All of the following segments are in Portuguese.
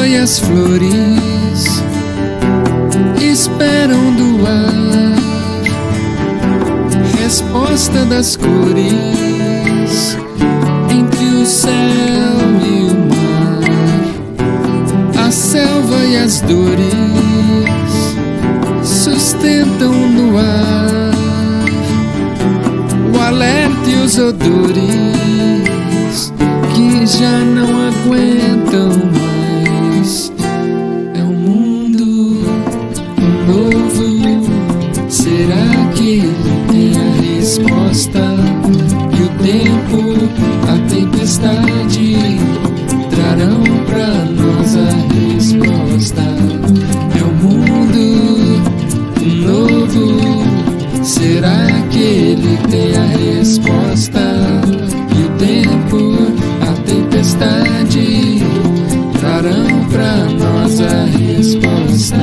e as flores esperam do ar resposta das cores entre o céu e o mar. A selva e as dores sustentam no ar o alerta e os odores que já não aguentam mais. É um mundo novo. Será que ele tem a resposta? E o tempo, a tempestade trarão pra nós a resposta. É um mundo novo. Será que ele tem a resposta? E o tempo, a tempestade trarão pra nós a resposta.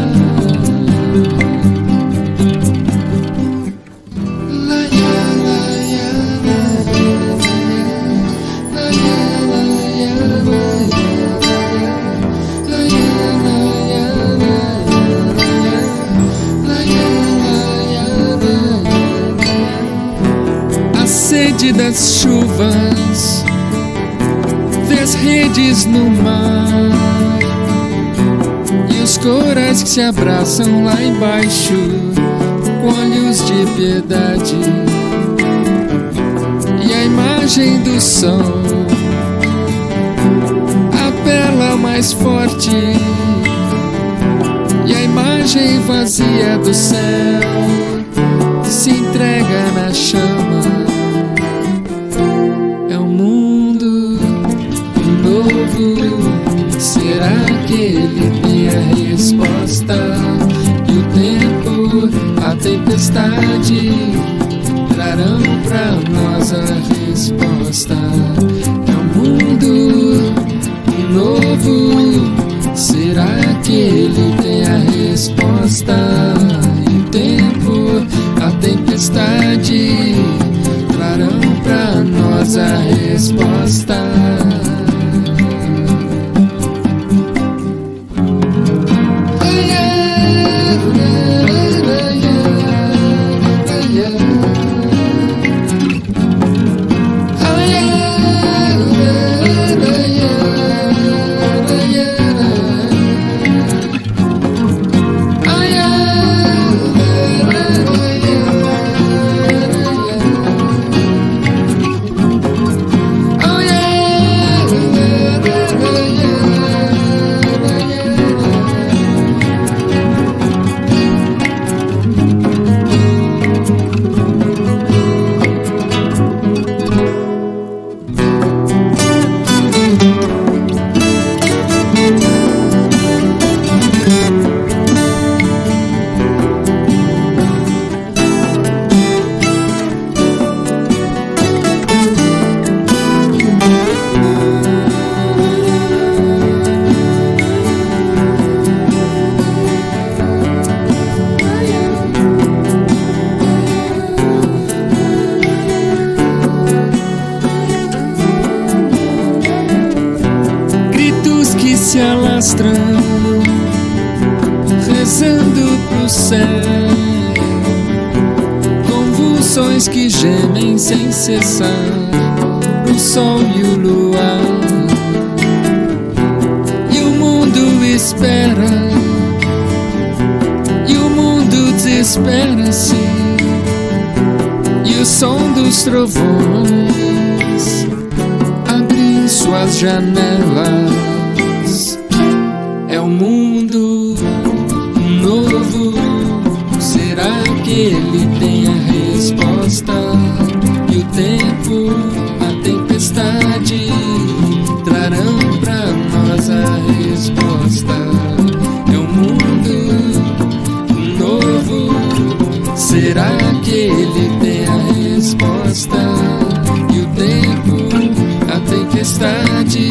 A sede das chuvas vê as redes no mar e os corais que se abraçam lá embaixo com olhos de piedade. E a imagem do sol apela mais forte, e a imagem vazia do céu se entrega na chama. É um mundo novo. Será que ele tem a resposta? E o tempo, a tempestade trarão pra nós a resposta. É um mundo novo. Será que ele tem a resposta? E o tempo, a tempestade trarão pra nós a resposta. Se alastram, rezando pro céu, convulsões que gemem sem cessar, o sol e o luar. E o mundo espera, e o mundo desespera-se, e o som dos trovões abre suas janelas. É um mundo novo. Será que ele tem a resposta? E o tempo, a tempestade trarão pra nós a resposta. É um mundo novo. Será que ele tem a resposta? E o tempo, a tempestade